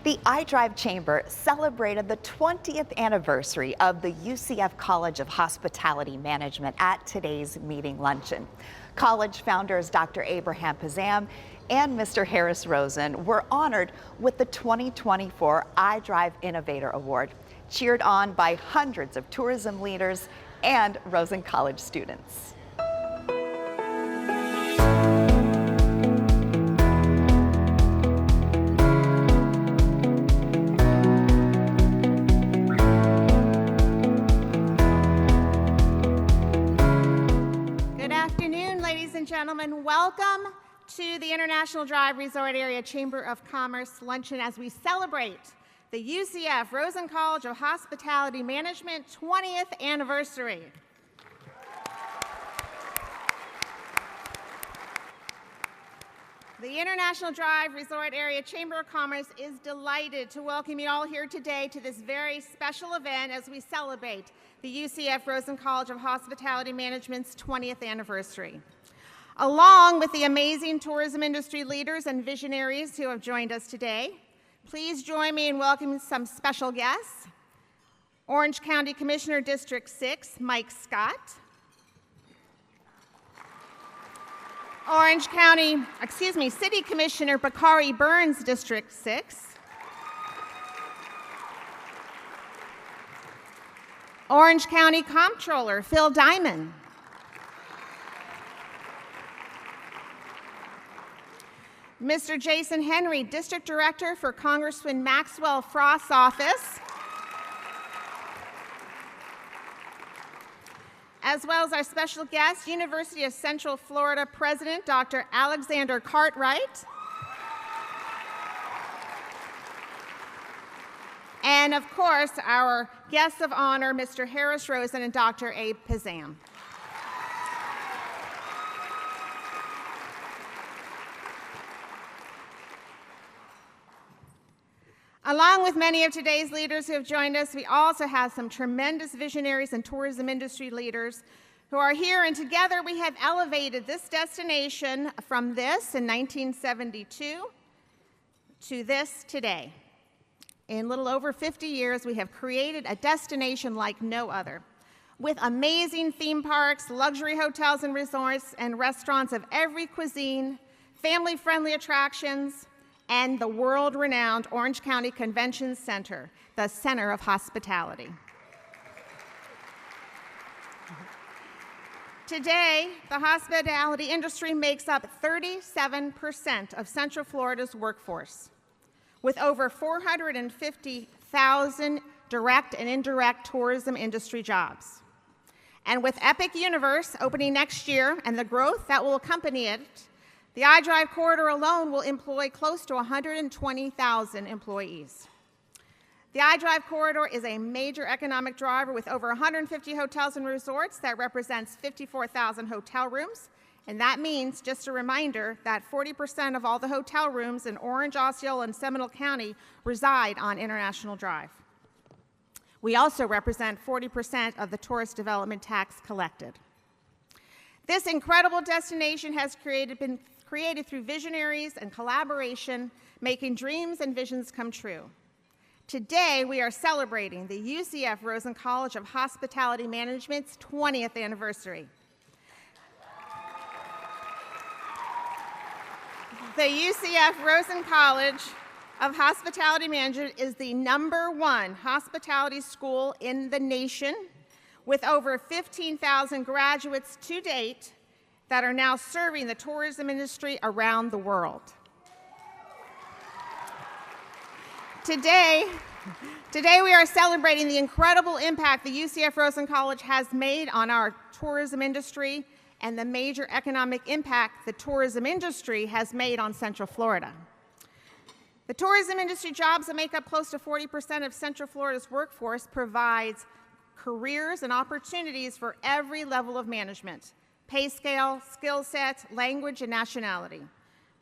The iDrive Chamber celebrated the 20th anniversary of the UCF College of Hospitality Management at today's meeting luncheon. College founders Dr. Abraham Pazam and Mr. Harris Rosen were honored with the 2024 iDrive Innovator Award, cheered on by hundreds of tourism leaders and Rosen College students. Gentlemen, welcome to the International Drive Resort Area Chamber of Commerce luncheon as we celebrate the UCF Rosen College of Hospitality Management 20th anniversary. The International Drive Resort Area Chamber of Commerce is delighted to welcome you all here today to this very special event as we celebrate the UCF Rosen College of Hospitality Management's 20th anniversary. Along with the amazing tourism industry leaders and visionaries who have joined us today, please join me in welcoming some special guests. Orange County Commissioner District 6, Mike Scott. City Commissioner Bakari Burns, District 6. Orange County Comptroller Phil Diamond. Mr. Jason Henry, District Director for Congressman Maxwell Frost's office, as well as our special guest, University of Central Florida President Dr. Alexander Cartwright, and of course, our guests of honor, Mr. Harris Rosen and Dr. Abe Pazam. Along with many of today's leaders who have joined us, we also have some tremendous visionaries and tourism industry leaders who are here, and together we have elevated this destination from this in 1972 to this today. In a little over 50 years, we have created a destination like no other, with amazing theme parks, luxury hotels and resorts, and restaurants of every cuisine, family-friendly attractions, and the world-renowned Orange County Convention Center, the center of hospitality. Today, the hospitality industry makes up 37% of Central Florida's workforce, with over 450,000 direct and indirect tourism industry jobs. And with Epic Universe opening next year and the growth that will accompany it, the iDrive corridor alone will employ close to 120,000 employees. The iDrive corridor is a major economic driver with over 150 hotels and resorts that represents 54,000 hotel rooms. And that means, just a reminder, that 40% of all the hotel rooms in Orange, Osceola, and Seminole County reside on International Drive. We also represent 40% of the tourist development tax collected. This incredible destination has been created through visionaries and collaboration, making dreams and visions come true. Today, we are celebrating the UCF Rosen College of Hospitality Management's 20th anniversary. The UCF Rosen College of Hospitality Management is the #1 hospitality school in the nation, with over 15,000 graduates to date that are now serving the tourism industry around the world. Today we are celebrating the incredible impact the UCF Rosen College has made on our tourism industry and the major economic impact the tourism industry has made on Central Florida. The tourism industry jobs that make up close to 40% of Central Florida's workforce provides careers and opportunities for every level of management, pay scale, skill set, language, and nationality.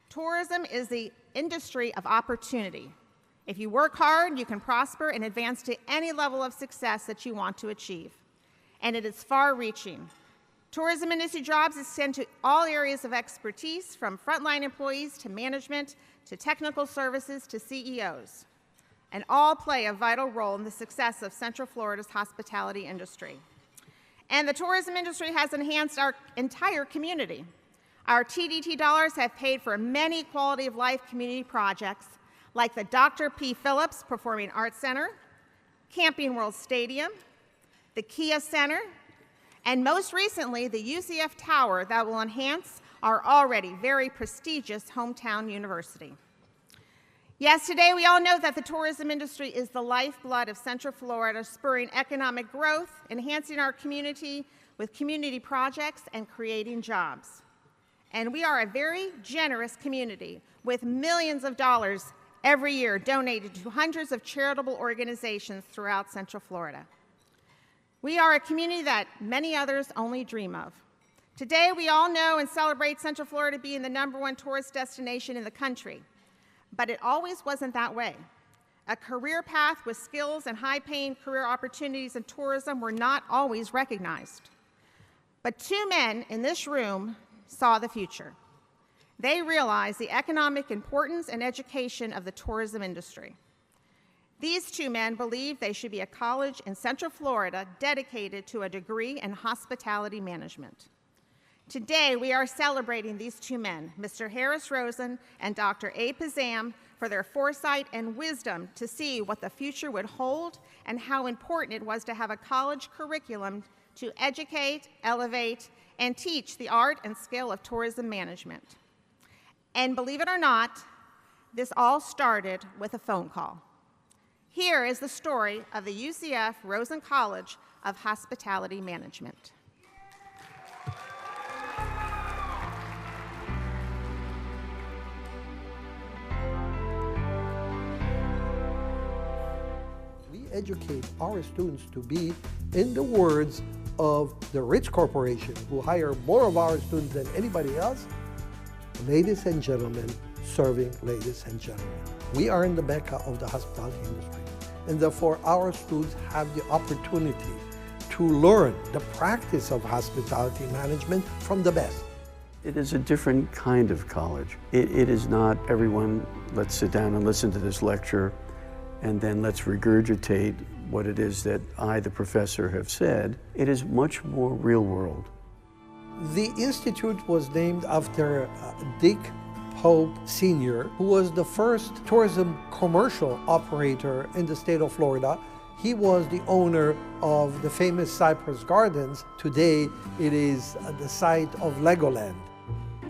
Tourism is the industry of opportunity. If you work hard, you can prosper and advance to any level of success that you want to achieve. And it is far-reaching. Tourism industry jobs extend to all areas of expertise, from frontline employees to management to technical services to CEOs. and all play a vital role in the success of Central Florida's hospitality industry. And the tourism industry has enhanced our entire community. Our TDT dollars have paid for many quality of life community projects like the Dr. P. Phillips Performing Arts Center, Camping World Stadium, the Kia Center, and most recently, the UCF Tower that will enhance our already very prestigious hometown university. Yes, today we all know that the tourism industry is the lifeblood of Central Florida, spurring economic growth, enhancing our community with community projects, and creating jobs. And we are a very generous community with millions of dollars every year donated to hundreds of charitable organizations throughout Central Florida. We are a community that many others only dream of. Today, we all know and celebrate Central Florida being the #1 tourist destination in the country, but it always wasn't that way. A career path with skills and high-paying career opportunities in tourism were not always recognized. But two men in this room saw the future. They realized the economic importance and education of the tourism industry. These two men believed they should be a college in Central Florida dedicated to a degree in hospitality management. Today, we are celebrating these two men, Mr. Harris Rosen and Dr. A. Pazam, for their foresight and wisdom to see what the future would hold and how important it was to have a college curriculum to educate, elevate, and teach the art and skill of tourism management. And believe it or not, this all started with a phone call. Here is the story of the UCF Rosen College of Hospitality Management. We educate our students to be, in the words of the Rich Corporation, who hire more of our students than anybody else, ladies and gentlemen, serving ladies and gentlemen. We are in the Mecca of the hospitality industry, and therefore our students have the opportunity to learn the practice of hospitality management from the best. It is a different kind of college. It is not everyone, let's sit down and listen to this lecture, and then let's regurgitate what it is that I, the professor, have said. It is much more real world. The institute was named after Dick Pope Sr., who was the first tourism commercial operator in the state of Florida. He was the owner of the famous Cypress Gardens. Today, it is the site of Legoland.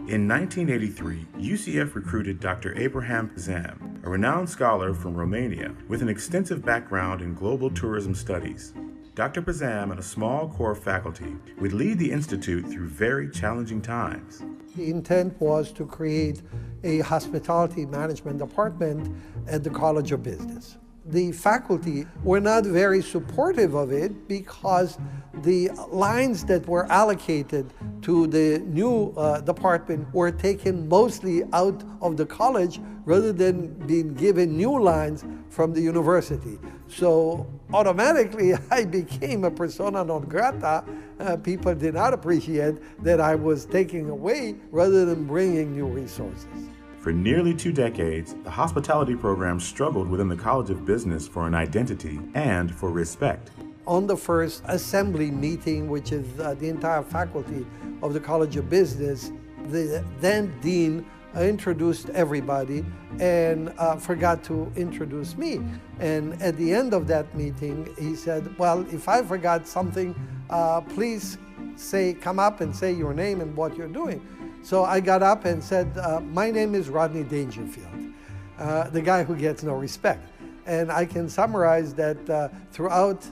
In 1983, UCF recruited Dr. Abraham Pazam, a renowned scholar from Romania with an extensive background in global tourism studies. Dr. Pazam and a small core of faculty would lead the institute through very challenging times. The intent was to create a hospitality management department at the College of Business. The faculty were not very supportive of it because the lines that were allocated to the new department were taken mostly out of the college rather than being given new lines from the university. So automatically I became a persona non grata. People did not appreciate that I was taking away rather than bringing new resources. For nearly 2 decades, the hospitality program struggled within the College of Business for an identity and for respect. On the first assembly meeting, which is the entire faculty of the College of Business, the then dean introduced everybody and forgot to introduce me. And at the end of that meeting, he said, well, if I forgot something, please come up and say your name and what you're doing. So I got up and said, my name is Rodney Dangerfield, the guy who gets no respect. And I can summarize that throughout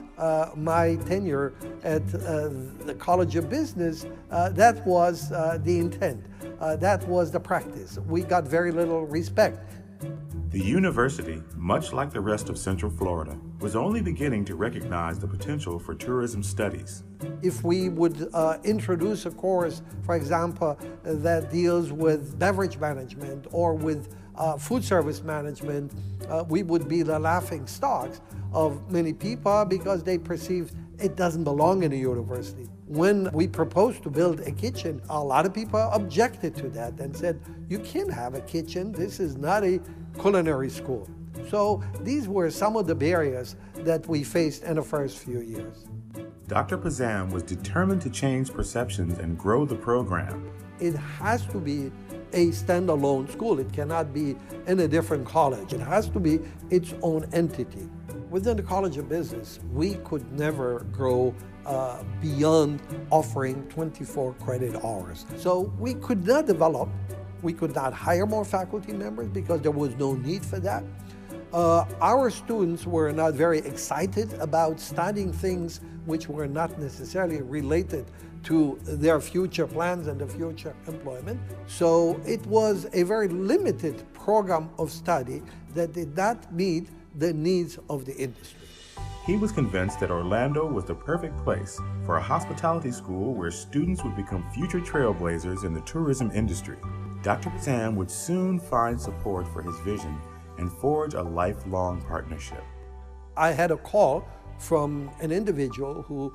my tenure at the College of Business, that was the intent. That was the practice. We got very little respect. The university, much like the rest of Central Florida, was only beginning to recognize the potential for tourism studies. If we would introduce a course, for example, that deals with beverage management or with food service management, we would be the laughing stocks of many people because they perceive it doesn't belong in a university. When we proposed to build a kitchen, a lot of people objected to that and said, you can't have a kitchen, this is not a culinary school. So these were some of the barriers that we faced in the first few years. Dr. Pazam was determined to change perceptions and grow the program. It has to be a standalone school. It cannot be in a different college. It has to be its own entity. Within the College of Business, we could never grow beyond offering 24 credit hours. So we could not develop, we could not hire more faculty members because there was no need for that. Our students were not very excited about studying things which were not necessarily related to their future plans and the future employment. So it was a very limited program of study that did not meet the needs of the industry. He was convinced that Orlando was the perfect place for a hospitality school where students would become future trailblazers in the tourism industry. Dr. Pazam would soon find support for his vision and forge a lifelong partnership. I had a call from an individual who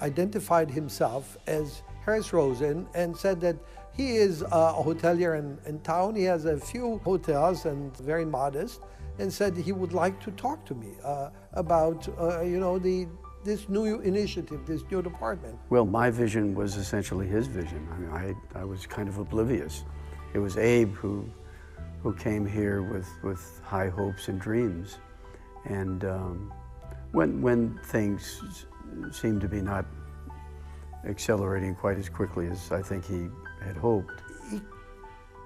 identified himself as Harris Rosen and said that he is a hotelier in town. He has a few hotels and very modest, and said he would like to talk to me about this new initiative, this new department. Well, my vision was essentially his vision. I mean, I was kind of oblivious. It was Abe who came here with high hopes and dreams. And when things seemed to be not accelerating quite as quickly as I think he had hoped. He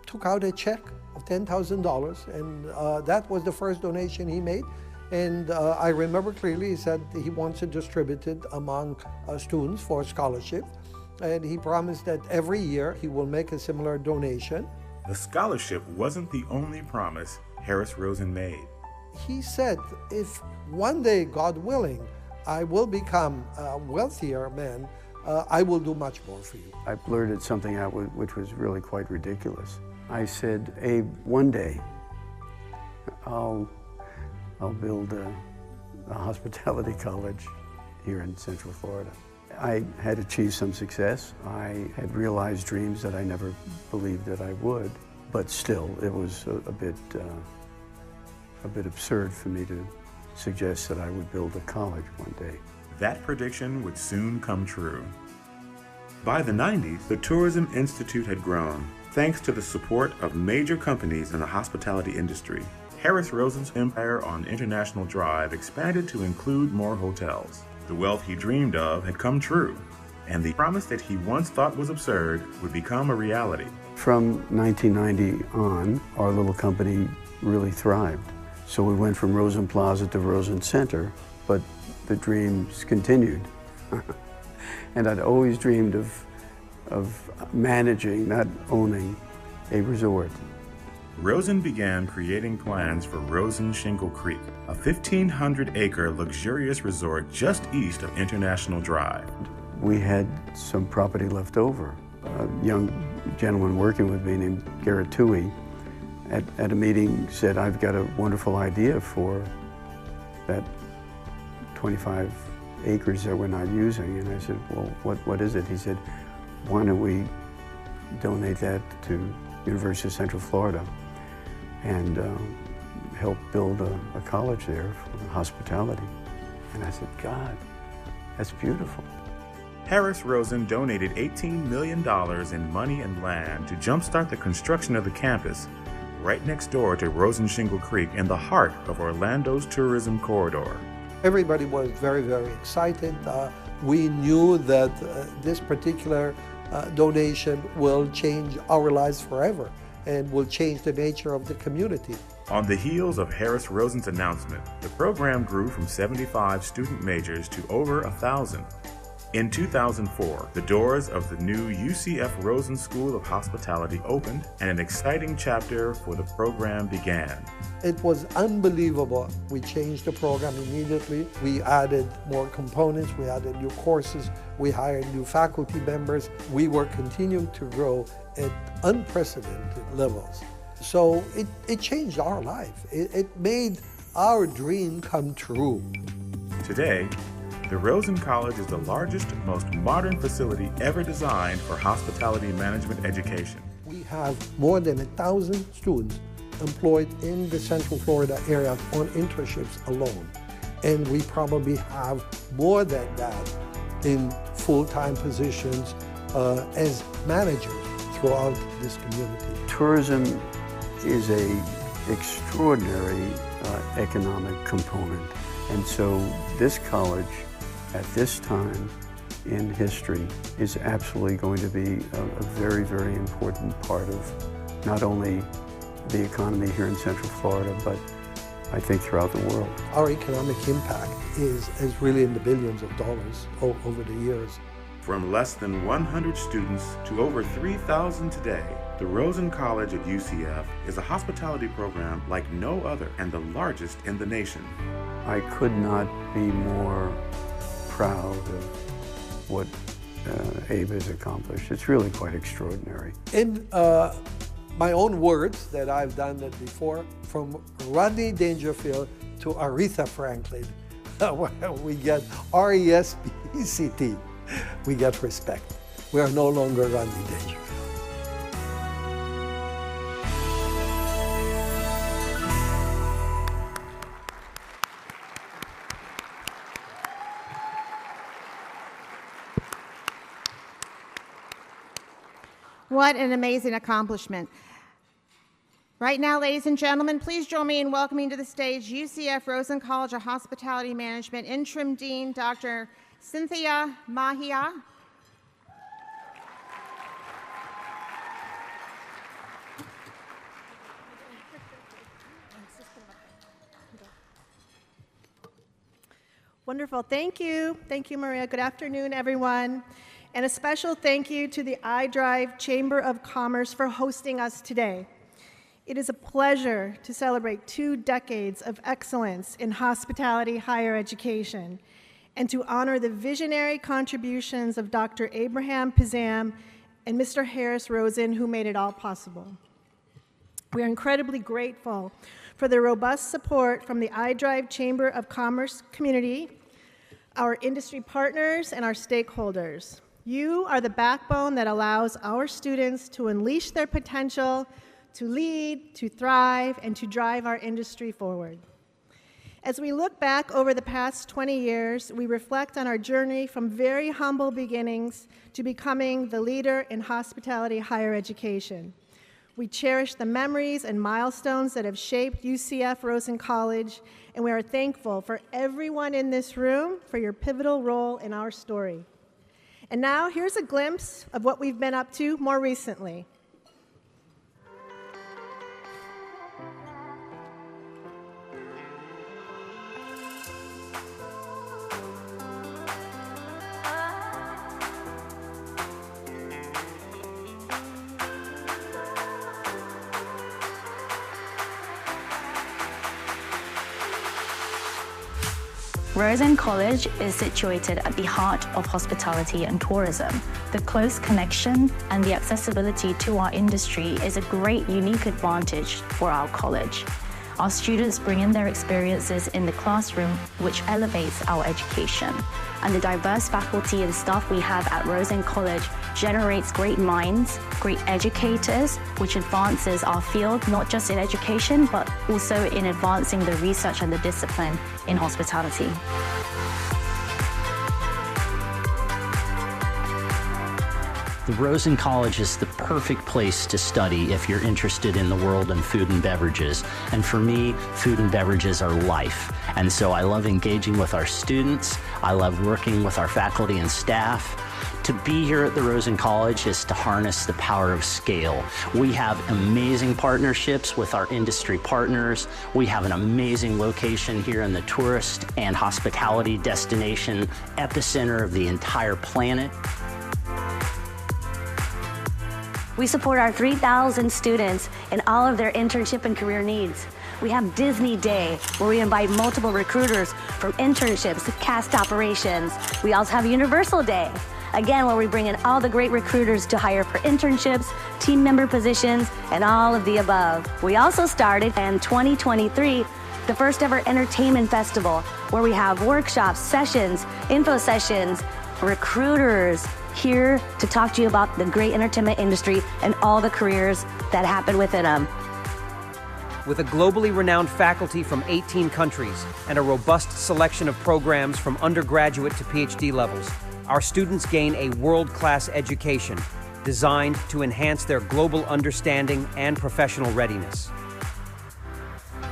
took out a check of $10,000, and that was the first donation he made. And I remember clearly he said he wants it distributed among students for scholarship. And he promised that every year he will make a similar donation. The scholarship wasn't the only promise Harris Rosen made. He said, if one day, God willing, I will become a wealthier man, I will do much more for you. I blurted something out which was really quite ridiculous. I said, Abe, one day I'll build a hospitality college here in Central Florida. I had achieved some success. I had realized dreams that I never believed that I would, but still it was a bit absurd for me to suggest that I would build a college one day. That prediction would soon come true. By the 90s, the Tourism Institute had grown, thanks to the support of major companies in the hospitality industry. Harris Rosen's empire on International Drive expanded to include more hotels. The wealth he dreamed of had come true, and the promise that he once thought was absurd would become a reality. From 1990 on, our little company really thrived. So we went from Rosen Plaza to Rosen Center, but the dreams continued. And I'd always dreamed of managing, not owning, a resort. Rosen began creating plans for Rosen Shingle Creek, a 1,500-acre luxurious resort just east of International Drive. We had some property left over. A young gentleman working with me named Garrett Toohey at a meeting said, I've got a wonderful idea for that 25 acres that we're not using. And I said, well, what is it? He said, why don't we donate that to University of Central Florida and help build a college there for hospitality. And I said, God, that's beautiful. Harris Rosen donated $18 million in money and land to jumpstart the construction of the campus right next door to Rosen Shingle Creek in the heart of Orlando's tourism corridor. Everybody was very, very excited. We knew that this particular donation will change our lives forever and will change the nature of the community. On the heels of Harris Rosen's announcement, the program grew from 75 student majors to over 1,000. In 2004, the doors of the new UCF Rosen School of Hospitality opened and an exciting chapter for the program began. It was unbelievable. We changed the program immediately. We added more components, we added new courses, we hired new faculty members. We were continuing to grow at unprecedented levels. So it changed our life. It made our dream come true. Today, the Rosen College is the largest, most modern facility ever designed for hospitality management education. We have more than 1,000 students employed in the Central Florida area on internships alone. And we probably have more than that in full-time positions as managers throughout this community. Tourism is an extraordinary economic component. And so this college, at this time in history, is absolutely going to be a very, very important part of not only the economy here in Central Florida, but I think throughout the world. Our economic impact is really in the billions of dollars over the years. From less than 100 students to over 3,000 today, the Rosen College at UCF is a hospitality program like no other and the largest in the nation. I could not be more proud of what Abe has accomplished. It's really quite extraordinary. In my own words that I've done that before, from Rodney Dangerfield to Aretha Franklin, we get R-E-S-P-E-C-T. We get respect. We are no longer Rodney Dangerfield. What an amazing accomplishment. Right now, ladies and gentlemen, please join me in welcoming to the stage UCF Rosen College of Hospitality Management Interim Dean, Dr. Cynthia Mahia. Wonderful, thank you. Thank you, Maria. Good afternoon, everyone. And a special thank you to the iDrive Chamber of Commerce for hosting us today. It is a pleasure to celebrate 2 decades of excellence in hospitality higher education and to honor the visionary contributions of Dr. Abraham Pazam and Mr. Harris Rosen, who made it all possible. We are incredibly grateful for the robust support from the iDrive Chamber of Commerce community, our industry partners, and our stakeholders. You are the backbone that allows our students to unleash their potential, to lead, to thrive, and to drive our industry forward. As we look back over the past 20 years, we reflect on our journey from very humble beginnings to becoming the leader in hospitality higher education. We cherish the memories and milestones that have shaped UCF Rosen College, and we are thankful for everyone in this room for your pivotal role in our story. And now, here's a glimpse of what we've been up to more recently. Rosen College is situated at the heart of hospitality and tourism. The close connection and the accessibility to our industry is a great unique advantage for our college. Our students bring in their experiences in the classroom, which elevates our education. And the diverse faculty and staff we have at Rosen College generates great minds, great educators, which advances our field, not just in education, but also in advancing the research and the discipline in hospitality. The Rosen College is the perfect place to study if you're interested in the world of food and beverages. And for me, food and beverages are life. And so I love engaging with our students. I love working with our faculty and staff. To be here at the Rosen College is to harness the power of scale. We have amazing partnerships with our industry partners. We have an amazing location here in the tourist and hospitality destination epicenter of the entire planet. We support our 3,000 students in all of their internship and career needs. We have Disney Day, where we invite multiple recruiters from internships to cast operations. We also have Universal Day, again, where we bring in all the great recruiters to hire for internships, team member positions, and all of the above. We also started in 2023, the first ever entertainment festival, where we have workshops, sessions, info sessions, recruiters here to talk to you about the great entertainment industry and all the careers that happen within them. With a globally renowned faculty from 18 countries and a robust selection of programs from undergraduate to PhD levels, our students gain a world-class education designed to enhance their global understanding and professional readiness.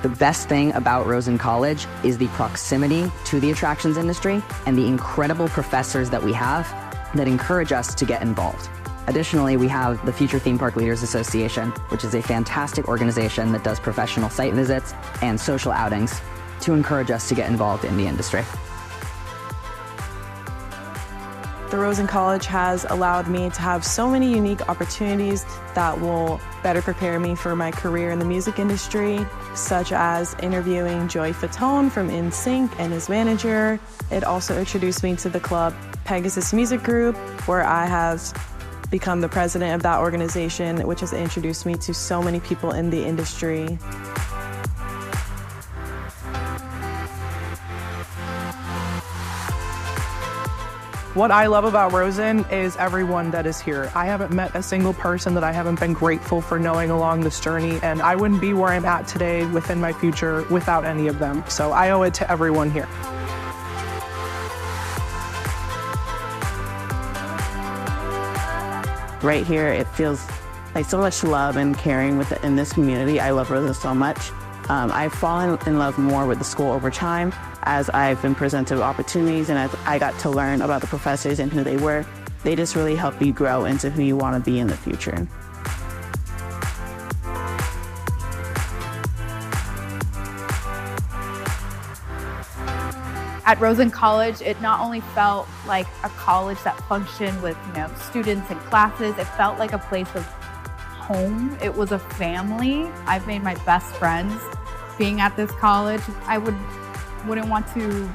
The best thing about Rosen College is the proximity to the attractions industry and the incredible professors that we have that encourage us to get involved. Additionally, we have the Future Theme Park Leaders Association, which is a fantastic organization that does professional site visits and social outings to encourage us to get involved in the industry. The Rosen College has allowed me to have so many unique opportunities that will better prepare me for my career in the music industry, such as interviewing Joey Fatone from NSYNC and his manager. It also introduced me to the club Pegasus Music Group, where I have become the president of that organization, which has introduced me to so many people in the industry. What I love about Rosen is everyone that is here. I haven't met a single person that I haven't been grateful for knowing along this journey, and I wouldn't be where I'm at today within my future without any of them. So I owe it to everyone here. Right here, it feels like so much love and caring in this community. I love Rosen so much. I've fallen in love more with the school over time as I've been presented with opportunities and as I got to learn about the professors and who they were. They just really help you grow into who you want to be in the future. At Rosen College, it not only felt like a college that functioned with, students and classes, it felt like a place of home. It was a family. I've made my best friends being at this college. I wouldn't want to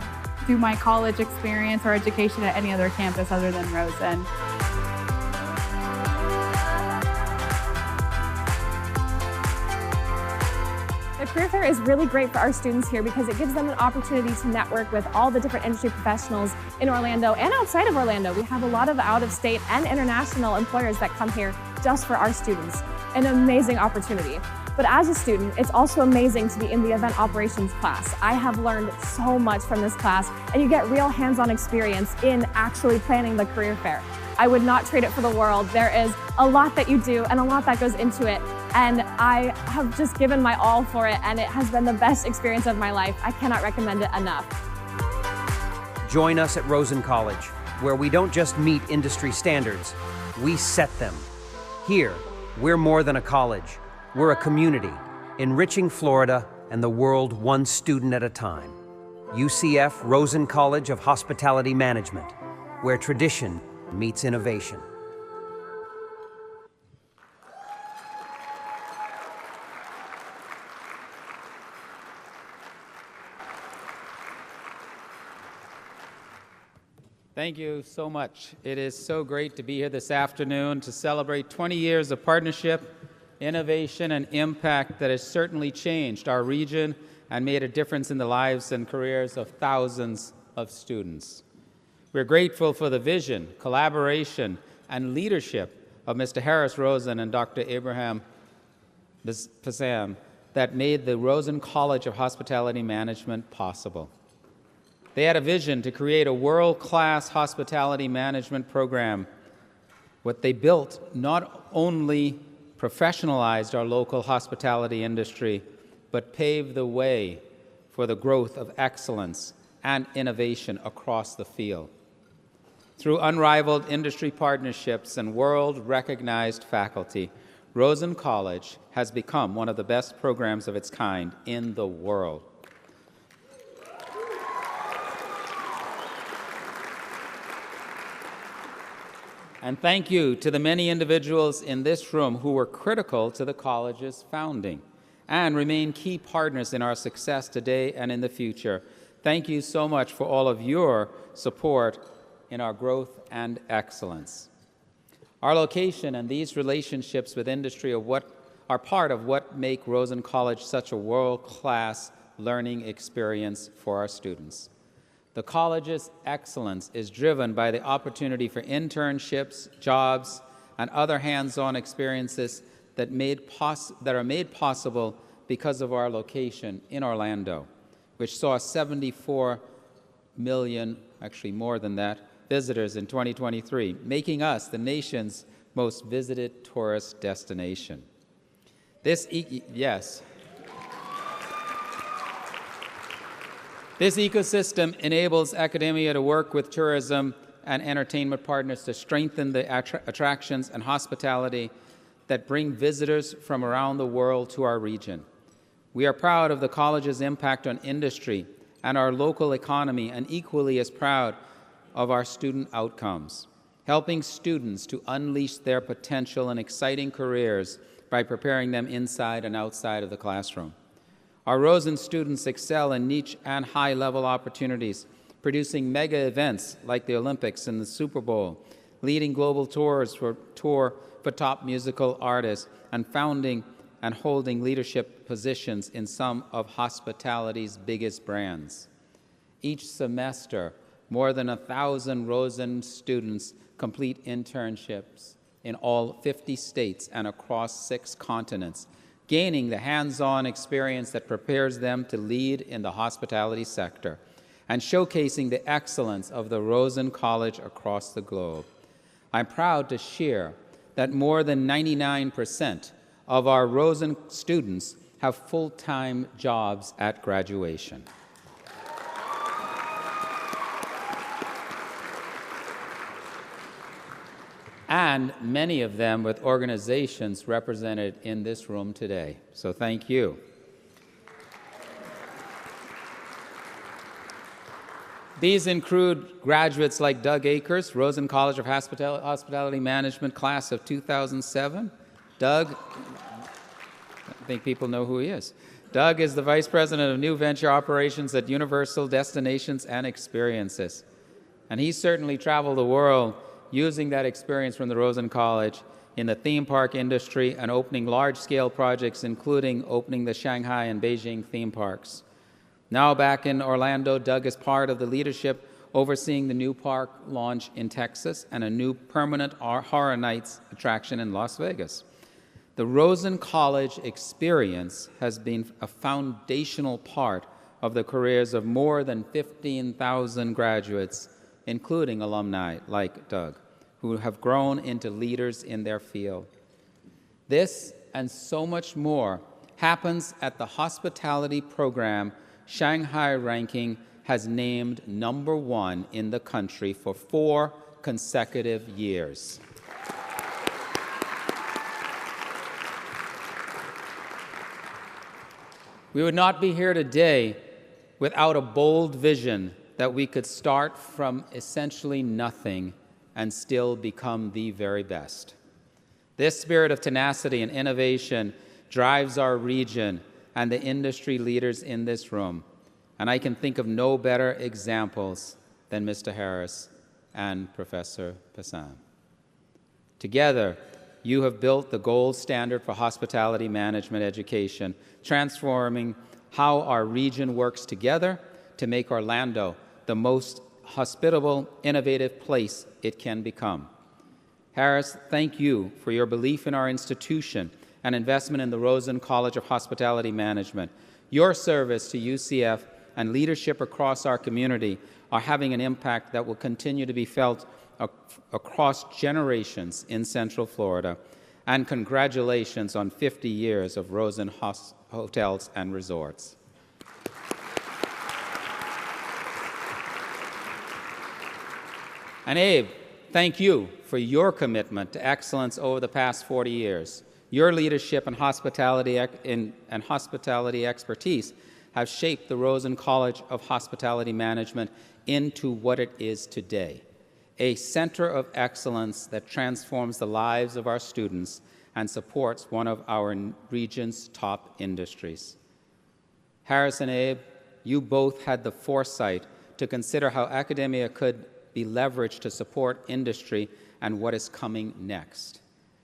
do my college experience or education at any other campus other than Rosen. The career fair is really great for our students here because it gives them an opportunity to network with all the different industry professionals in Orlando and outside of Orlando. We have a lot of out-of-state and international employers that come here just for our students. An amazing opportunity. But as a student, it's also amazing to be in the event operations class. I have learned so much from this class, and you get real hands-on experience in actually planning the career fair. I would not trade it for the world. There is a lot that you do and a lot that goes into it, and I have just given my all for it, and it has been the best experience of my life. I cannot recommend it enough. Join us at Rosen College, where we don't just meet industry standards, we set them. Here, we're more than a college. We're a community, enriching Florida and the world one student at a time. UCF Rosen College of Hospitality Management, where tradition meets innovation. Thank you so much. It is so great to be here this afternoon to celebrate 20 years of partnership, innovation, and impact that has certainly changed our region and made a difference in the lives and careers of thousands of students. We're grateful for the vision, collaboration, and leadership of Mr. Harris Rosen and Dr. Abraham Pazam that made the Rosen College of Hospitality Management possible. They had a vision to create a world-class hospitality management program. What they built not only professionalized our local hospitality industry, but paved the way for the growth of excellence and innovation across the field. Through unrivaled industry partnerships and world-recognized faculty, Rosen College has become one of the best programs of its kind in the world. And thank you to the many individuals in this room who were critical to the college's founding and remain key partners in our success today and in the future. Thank you so much for all of your support in our growth and excellence. Our location and these relationships with industry are part of what make Rosen College such a world-class learning experience for our students. The college's excellence is driven by the opportunity for internships, jobs, and other hands-on experiences that are made possible because of our location in Orlando, which saw 74 million, actually more than that, visitors in 2023, making us the nation's most visited tourist destination. This ecosystem enables academia to work with tourism and entertainment partners to strengthen the attractions and hospitality that bring visitors from around the world to our region. We are proud of the college's impact on industry and our local economy, and equally as proud of our student outcomes, helping students to unleash their potential in exciting careers by preparing them inside and outside of the classroom. Our Rosen students excel in niche and high-level opportunities, producing mega events like the Olympics and the Super Bowl, leading global tours for top musical artists, and founding and holding leadership positions in some of hospitality's biggest brands. Each semester, more than 1,000 Rosen students complete internships in all 50 states and across 6 continents, gaining the hands-on experience that prepares them to lead in the hospitality sector and showcasing the excellence of the Rosen College across the globe. I'm proud to share that more than 99% of our Rosen students have full-time jobs at graduation. And many of them with organizations represented in this room today. So thank you. These include graduates like Doug Akers, Rosen College of Hospitality Management class of 2007. Doug, I think people know who he is. Doug is the Vice President of New Venture Operations at Universal Destinations and Experiences. And he certainly traveled the world using that experience from the Rosen College in the theme park industry and opening large-scale projects, including opening the Shanghai and Beijing theme parks. Now back in Orlando, Doug is part of the leadership overseeing the new park launch in Texas and a new permanent Horror Nights attraction in Las Vegas. The Rosen College experience has been a foundational part of the careers of more than 15,000 graduates, including alumni like Doug, who have grown into leaders in their field. This and so much more happens at the hospitality program Shanghai ranking has named #1 in the country for 4 consecutive years. We would not be here today without a bold vision that we could start from essentially nothing and still become the very best. This spirit of tenacity and innovation drives our region and the industry leaders in this room, and I can think of no better examples than Mr. Harris and Professor Passam. Together, you have built the gold standard for hospitality management education, transforming how our region works together to make Orlando the most hospitable, innovative place it can become. Harris, thank you for your belief in our institution and investment in the Rosen College of Hospitality Management. Your service to UCF and leadership across our community are having an impact that will continue to be felt across generations in Central Florida. And congratulations on 50 years of Rosen Hotels and Resorts. And Abe, thank you for your commitment to excellence over the past 40 years. Your leadership and hospitality expertise have shaped the Rosen College of Hospitality Management into what it is today, a center of excellence that transforms the lives of our students and supports one of our region's top industries. Harris and Abe, you both had the foresight to consider how academia could be leveraged to support industry and what is coming next.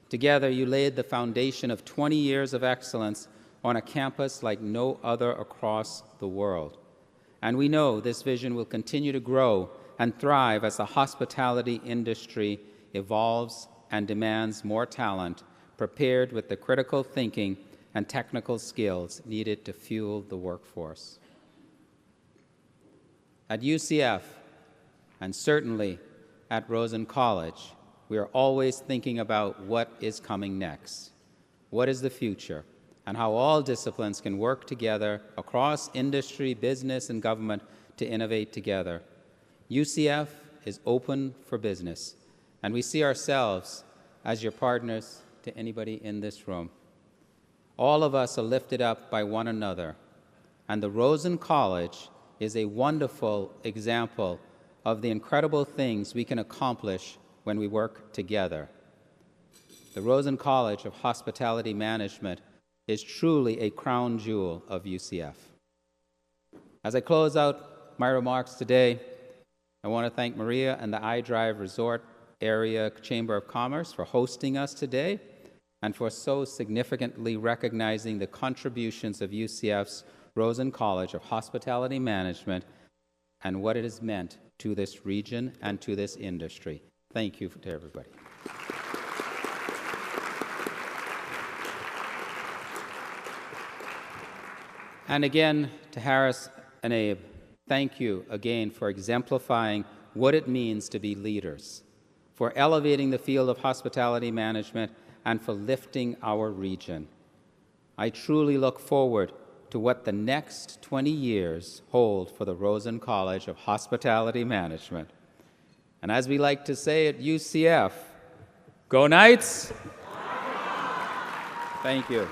Together, you laid the foundation of 20 years of excellence on a campus like no other across the world. And we know this vision will continue to grow and thrive as the hospitality industry evolves and demands more talent, prepared with the critical thinking and technical skills needed to fuel the workforce. At UCF, and certainly at Rosen College, we are always thinking about what is coming next, what is the future, and how all disciplines can work together across industry, business, and government to innovate together. UCF is open for business, and we see ourselves as your partners to anybody in this room. All of us are lifted up by one another, and the Rosen College is a wonderful example of the incredible things we can accomplish when we work together. The Rosen College of Hospitality Management is truly a crown jewel of UCF. As I close out my remarks today, I want to thank Maria and the iDrive Resort Area Chamber of Commerce for hosting us today and for so significantly recognizing the contributions of UCF's Rosen College of Hospitality Management and what it has meant to this region and to this industry. Thank you to everybody. And again, to Harris and Abe, thank you again for exemplifying what it means to be leaders, for elevating the field of hospitality management, and for lifting our region. I truly look forward to what the next 20 years hold for the Rosen College of Hospitality Management. And as we like to say at UCF, go Knights! Thank you.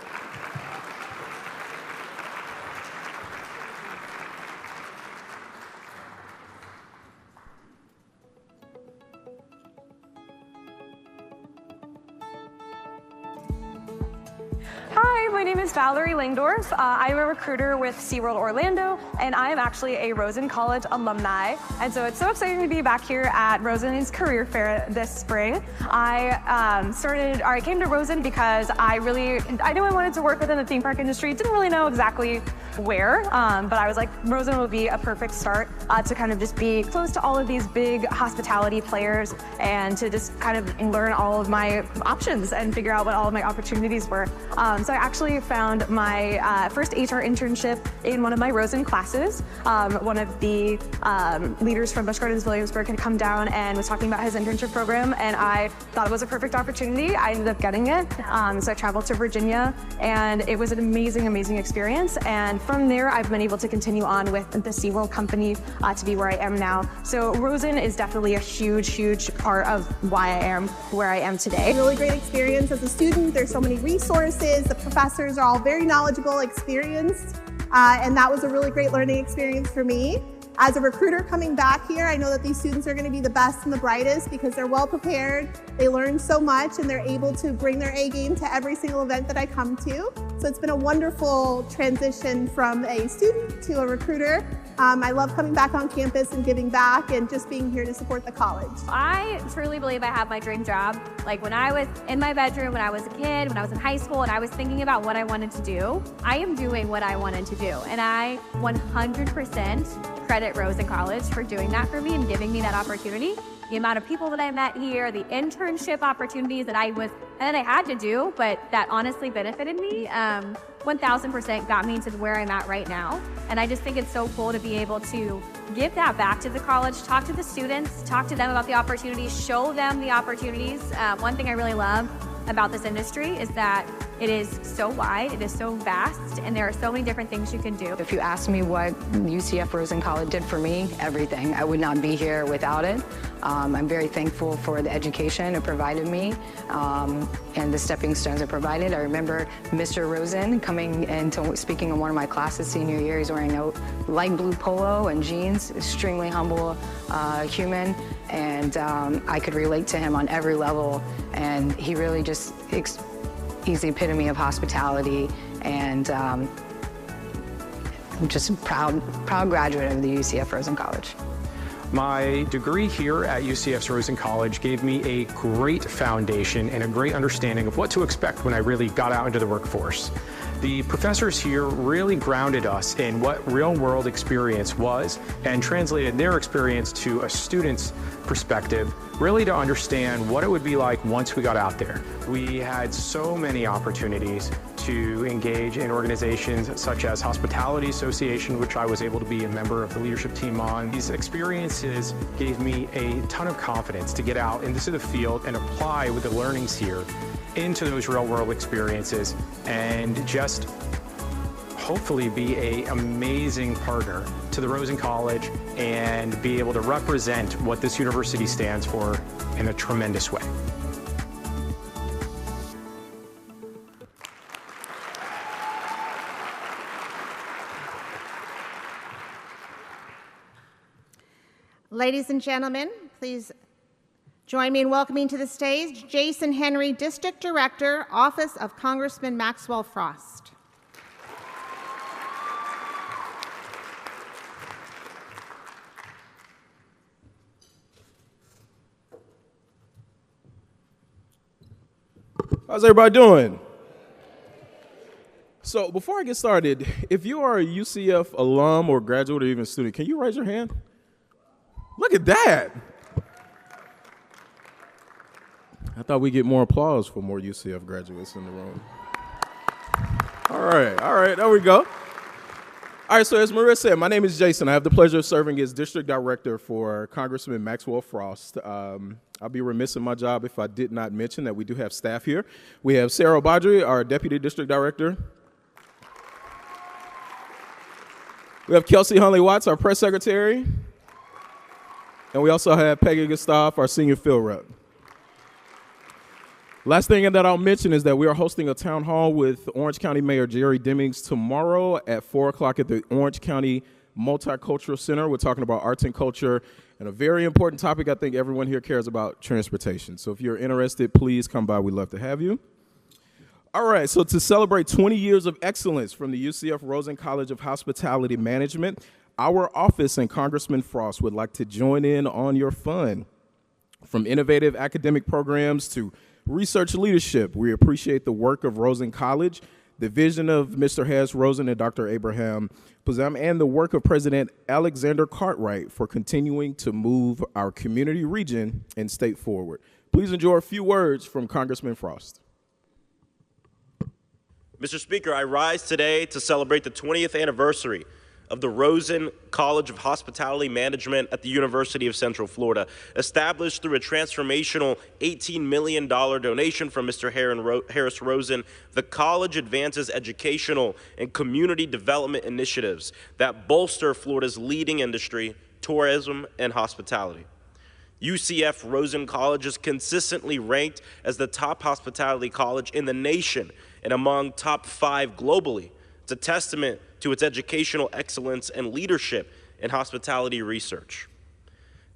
Hi, my name is Valerie Langdorf. I'm a recruiter with SeaWorld Orlando, and I am actually a Rosen College alumni. And so it's so exciting to be back here at Rosen's Career Fair this spring. I came to Rosen because I knew I wanted to work within the theme park industry. Didn't really know exactly where, but I was like, Rosen would be a perfect start to kind of just be close to all of these big hospitality players and to just kind of learn all of my options and figure out what all of my opportunities were. So I actually found my first HR internship in one of my Rosen classes. One of the leaders from Busch Gardens Williamsburg had come down and was talking about his internship program, and I thought it was a perfect opportunity. I ended up getting it. So I traveled to Virginia, and it was an amazing, amazing experience. And from there, I've been able to continue on with the SeaWorld company to be where I am now. So Rosen is definitely a huge, huge part of why I am where I am today. Really great experience as a student. There's so many resources. The professors are all very knowledgeable, experienced, and that was a really great learning experience for me. As a recruiter coming back here, I know that these students are going to be the best and the brightest because they're well prepared, they learn so much, and they're able to bring their A game to every single event that I come to. So it's been a wonderful transition from a student to a recruiter. I love coming back on campus and giving back and just being here to support the college. I truly believe I have my dream job. Like when I was in my bedroom, when I was a kid, when I was in high school, and I was thinking about what I wanted to do, I am doing what I wanted to do. And I 100% credit Rosen College for doing that for me and giving me that opportunity. The amount of people that I met here, the internship opportunities that I had to do, but that honestly benefited me, 1000% got me to where I'm at right now. And I just think it's so cool to be able to give that back to the college, talk to the students, talk to them about the opportunities, show them the opportunities. One thing I really love about this industry is that it is so wide, it is so vast, and there are so many different things you can do. If you ask me what UCF Rosen College did for me, everything. I would not be here without it. I'm very thankful for the education it provided me and the stepping stones it provided. I remember Mr. Rosen coming and speaking in one of my classes senior year. He's wearing a light blue polo and jeans, extremely humble human, and I could relate to him on every level, and he really just he's the epitome of hospitality, and I'm just a proud graduate of the UCF Rosen College. My degree here at UCF's Rosen College gave me a great foundation and a great understanding of what to expect when I really got out into the workforce. The professors here really grounded us in what real-world experience was and translated their experience to a student's perspective, really to understand what it would be like once we got out there. We had so many opportunities to engage in organizations such as Hospitality Association, which I was able to be a member of the leadership team on. These experiences gave me a ton of confidence to get out into the field and apply with the learnings here into those real-world experiences and just hopefully be an amazing partner to the Rosen College and be able to represent what this university stands for in a tremendous way. Ladies and gentlemen, please join me in welcoming to the stage Jason Henry, District Director, Office of Congressman Maxwell Frost. How's everybody doing? So before I get started, if you are a UCF alum or graduate or even student, can you raise your hand? Look at that. I thought we'd get more applause for more UCF graduates in the room. All right, there we go. All right, so as Maria said, my name is Jason. I have the pleasure of serving as District Director for Congressman Maxwell Frost. I'll be remiss in my job if I did not mention that we do have staff here. We have Sarah Badri, our Deputy District Director. We have Kelsey Hunley-Watts, our Press Secretary. And we also have Peggy Gustav, our Senior Field Rep. Last thing that I'll mention is that we are hosting a town hall with Orange County Mayor Jerry Demings tomorrow at 4 o'clock at the Orange County Multicultural Center. We're talking about arts and culture and a very important topic I think everyone here cares about, transportation. So if you're interested, please come by. We'd love to have you. All right, so to celebrate 20 years of excellence from the UCF Rosen College of Hospitality Management, our office and Congressman Frost would like to join in on your fun. From innovative academic programs to research leadership, we appreciate the work of Rosen College, the vision of Mr. Harris Rosen and Dr. Abraham Pazam, and the work of President Alexander Cartwright for continuing to move our community, region, and state forward. Please enjoy a few words from Congressman Frost. Mr. Speaker, I rise today to celebrate the 20th anniversary of the Rosen College of Hospitality Management at the University of Central Florida. Established through a transformational $18 million donation from Mr. Harris Rosen, the college advances educational and community development initiatives that bolster Florida's leading industry, tourism, and hospitality. UCF Rosen College is consistently ranked as the top hospitality college in the nation and among top 5 globally. It's a testament to its educational excellence and leadership in hospitality research.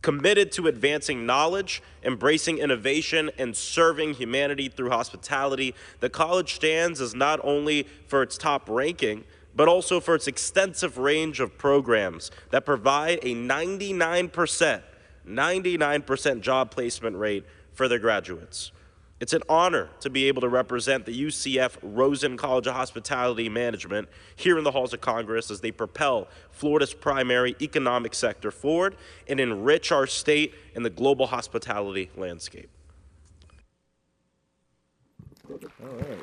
Committed to advancing knowledge, embracing innovation, and serving humanity through hospitality, the college stands as not only for its top ranking, but also for its extensive range of programs that provide a 99% job placement rate for their graduates. It's an honor to be able to represent the UCF Rosen College of Hospitality Management here in the halls of Congress as they propel Florida's primary economic sector forward and enrich our state and the global hospitality landscape. All right.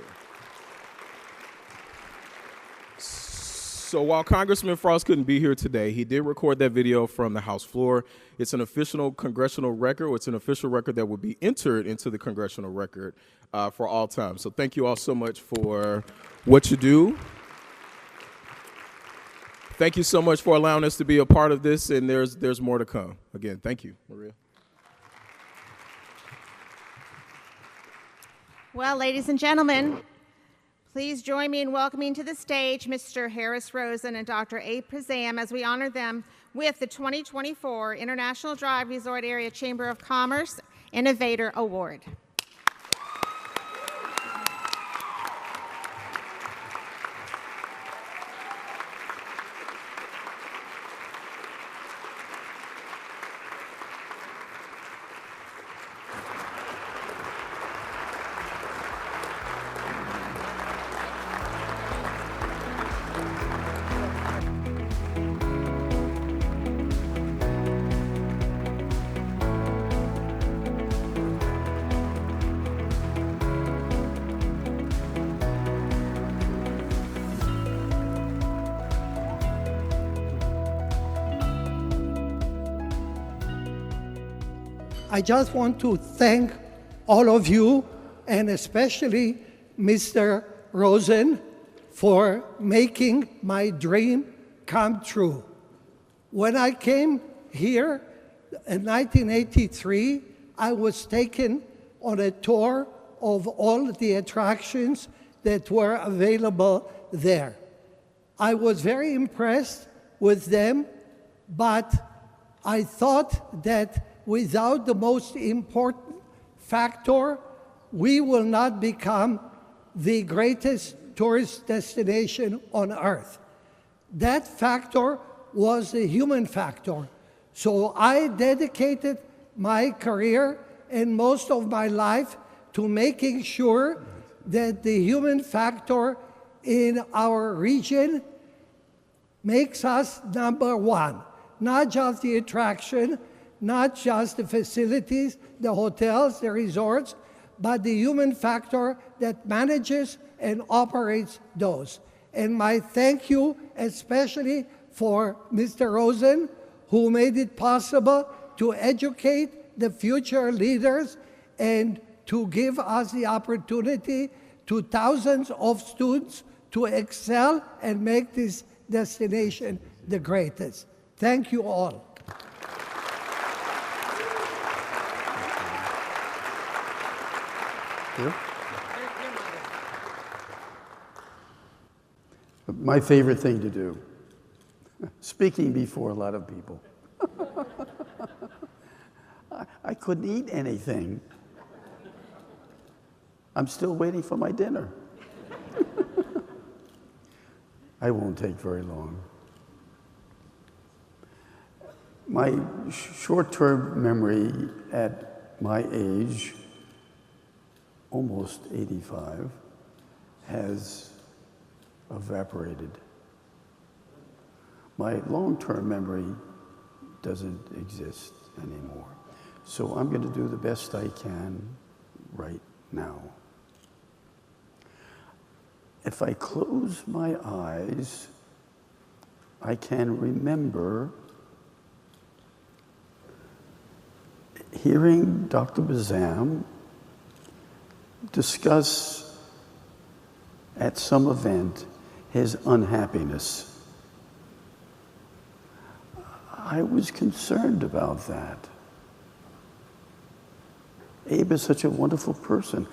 So while Congressman Frost couldn't be here today, he did record that video from the House floor. It's an official congressional record. It's an official record that will be entered into the congressional record for all time. So thank you all so much for what you do. Thank you so much for allowing us to be a part of this, and there's more to come. Again, thank you, Maria. Well, ladies and gentlemen, please join me in welcoming to the stage Mr. Harris Rosen and Dr. A. Pazam as we honor them with the 2024 International Drive Resort Area Chamber of Commerce Innovator Award. I just want to thank all of you, and especially Mr. Rosen, for making my dream come true. When I came here in 1983, I was taken on a tour of all the attractions that were available there. I was very impressed with them, but I thought that without the most important factor, we will not become the greatest tourist destination on earth. That factor was the human factor. So I dedicated my career and most of my life to making sure that the human factor in our region makes us number one. Not just the attraction, not just the facilities, the hotels, the resorts, but the human factor that manages and operates those. And my thank you especially for Mr. Rosen, who made it possible to educate the future leaders and to give us the opportunity to thousands of students to excel and make this destination the greatest. Thank you all. My favorite thing to do, speaking before a lot of people. I couldn't eat anything. I'm still waiting for my dinner. I won't take very long. My short-term memory at my age, almost 85, has evaporated. My long-term memory doesn't exist anymore. So I'm going to do the best I can right now. If I close my eyes, I can remember hearing Dr. Bazam discuss at some event his unhappiness. I was concerned about that. Abe is such a wonderful person.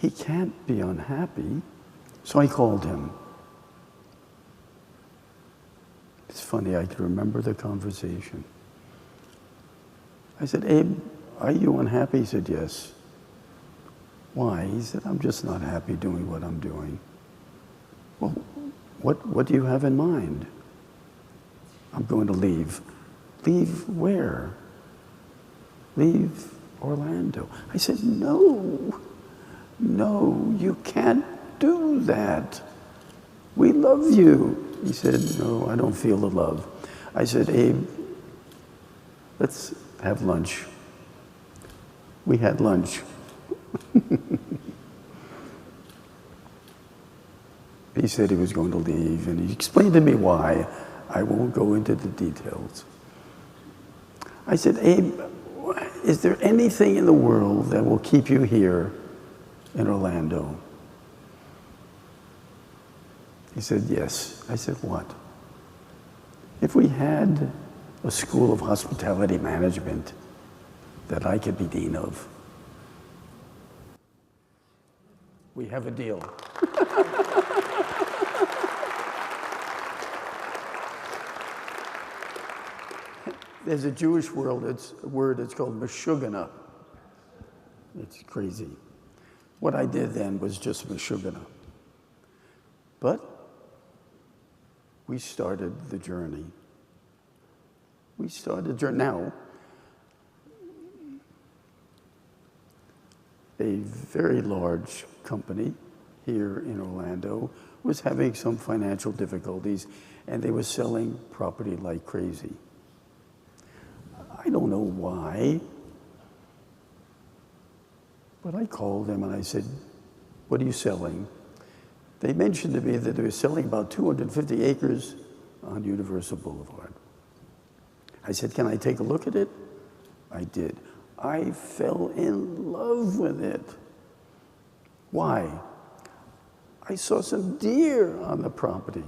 He can't be unhappy. So I called him. It's funny, I can remember the conversation. I said, Abe, are you unhappy? He said, yes. Why? He said, I'm just not happy doing what I'm doing. Well, what do you have in mind? I'm going to leave. Leave where? Leave Orlando. I said, no, you can't do that. We love you. He said, no, I don't feel the love. I said, Abe, let's have lunch. We had lunch. He said he was going to leave, and he explained to me why. I won't go into the details. I said, Abe, is there anything in the world that will keep you here in Orlando? He said, yes. I said, what? If we had a school of hospitality management that I could be dean of, we have a deal. There's a Jewish word, it's called meshugana. It's crazy. What I did then was just meshugana. But we started the journey. Now, a very large company here in Orlando was having some financial difficulties, and they were selling property like crazy. I don't know why, but I called them and I said, what are you selling? They mentioned to me that they were selling about 250 acres on Universal Boulevard. I said, can I take a look at it? I did. I fell in love with it. Why? I saw some deer on the property.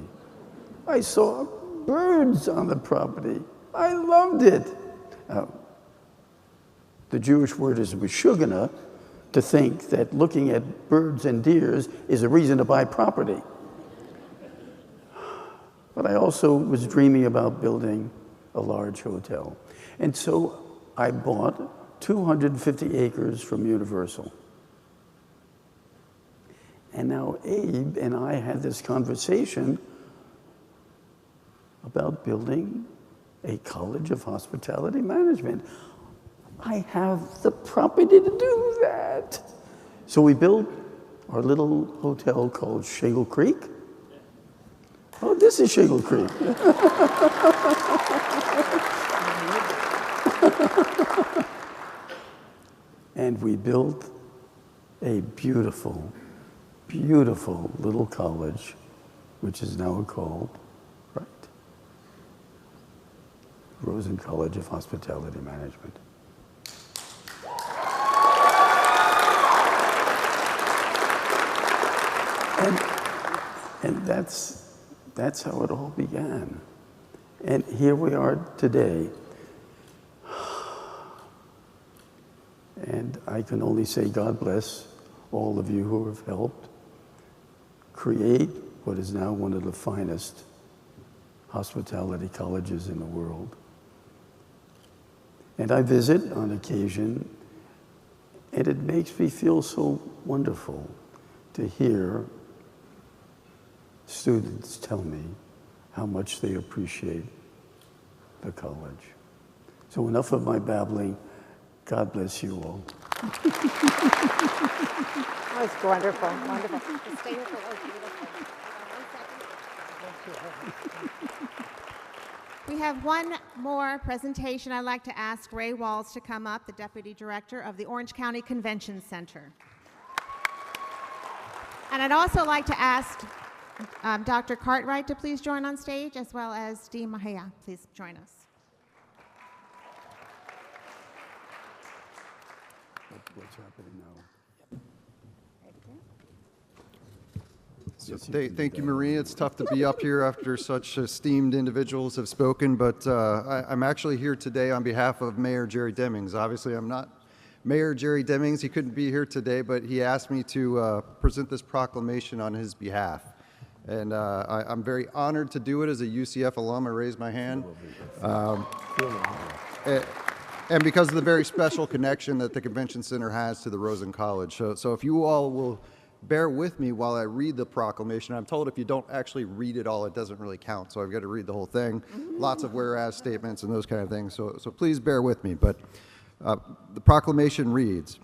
I saw birds on the property. I loved it. The Jewish word is meshugana, to think that looking at birds and deers is a reason to buy property. But I also was dreaming about building a large hotel. And so I bought 250 acres from Universal. And now Abe and I had this conversation about building a college of hospitality management. I have the property to do that. So we built our little hotel called Shingle Creek. Oh, this is Shingle Creek. And we built a beautiful, beautiful little college, which is now called, right, Rosen College of Hospitality Management. And that's how it all began. And here we are today. And I can only say God bless all of you who have helped create what is now one of the finest hospitality colleges in the world. And I visit on occasion, and it makes me feel so wonderful to hear students tell me how much they appreciate the college. So enough of my babbling. God bless you all. That was wonderful, wonderful. Stay here for We have one more presentation. I'd like to ask Ray Walls to come up, the Deputy Director of the Orange County Convention Center. And I'd also like to ask Dr. Cartwright to please join on stage, as well as Dee Mahia. Please join us. What's happening now? So thank you, Maria. It's tough to be up here after such esteemed individuals have spoken, but I'm actually here today on behalf of Mayor Jerry Demings. Obviously, I'm not Mayor Jerry Demings. He couldn't be here today, but he asked me to present this proclamation on his behalf. And I'm very honored to do it as a UCF alum. I raise my hand. And because of the very special connection that the Convention Center has to the Rosen College. So if you all will bear with me while I read the proclamation. I'm told if you don't actually read it all, it doesn't really count. So I've got to read the whole thing. Lots of whereas statements and those kind of things. So please bear with me. But the proclamation reads,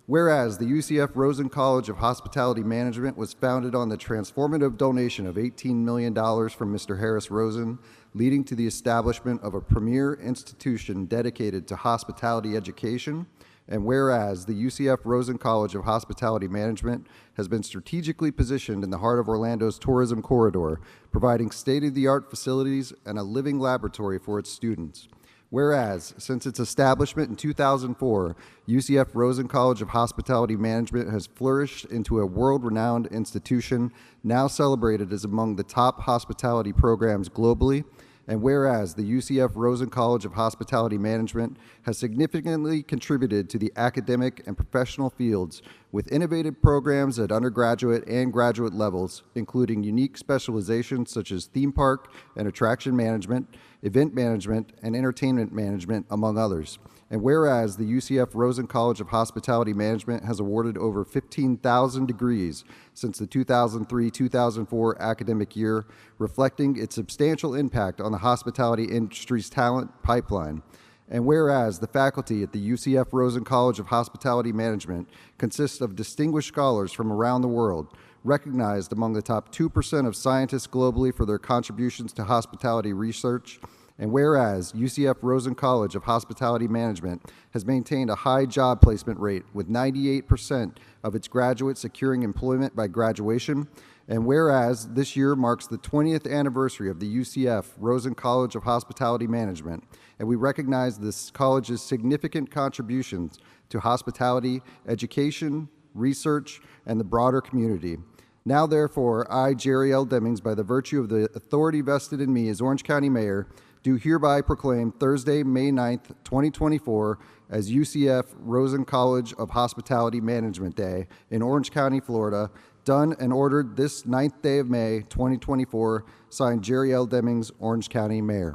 whereas the UCF Rosen College of Hospitality Management was founded on the transformative donation of $18 million from Mr. Harris Rosen, leading to the establishment of a premier institution dedicated to hospitality education, and whereas the UCF Rosen College of Hospitality Management has been strategically positioned in the heart of Orlando's tourism corridor, providing state-of-the-art facilities and a living laboratory for its students. Whereas, since its establishment in 2004, UCF Rosen College of Hospitality Management has flourished into a world-renowned institution, now celebrated as among the top hospitality programs globally. And whereas the UCF Rosen College of Hospitality Management has significantly contributed to the academic and professional fields with innovative programs at undergraduate and graduate levels, including unique specializations such as theme park and attraction management, event management, and entertainment management, among others. And whereas the UCF Rosen College of Hospitality Management has awarded over 15,000 degrees since the 2003-2004 academic year, reflecting its substantial impact on the hospitality industry's talent pipeline. And whereas the faculty at the UCF Rosen College of Hospitality Management consists of distinguished scholars from around the world, recognized among the top 2% of scientists globally for their contributions to hospitality research. And whereas UCF Rosen College of Hospitality Management has maintained a high job placement rate with 98% of its graduates securing employment by graduation, And whereas this year marks the 20th anniversary of the UCF Rosen College of Hospitality Management, and we recognize this college's significant contributions to hospitality, education, research, and the broader community. Now, therefore, I, Jerry L. Demings, by the virtue of the authority vested in me as Orange County Mayor, do hereby proclaim Thursday, May 9th, 2024, as UCF Rosen College of Hospitality Management Day in Orange County, Florida, done and ordered this 9th day of May, 2024, signed Jerry L. Demings, Orange County Mayor.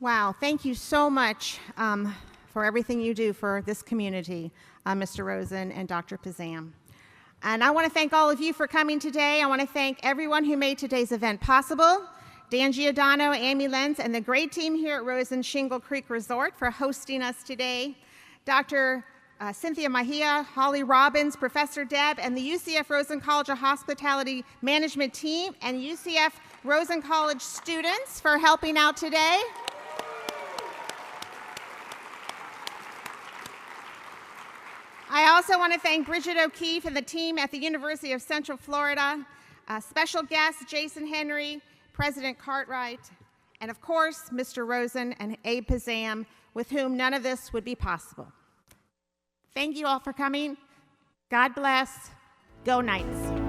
Wow, thank you so much for everything you do for this community, Mr. Rosen and Dr. Pazam. And I want to thank all of you for coming today. I want to thank everyone who made today's event possible, Dan Giordano, Amy Lenz, and the great team here at Rosen Shingle Creek Resort for hosting us today, Dr. Cynthia Mahia, Holly Robbins, Professor Deb, and the UCF Rosen College of Hospitality Management team, and UCF Rosen College students for helping out today. I also want to thank Bridget O'Keefe and the team at the University of Central Florida, special guests Jason Henry, President Cartwright, and of course, Mr. Rosen and Abe Pazam, with whom none of this would be possible. Thank you all for coming. God bless. Go Knights.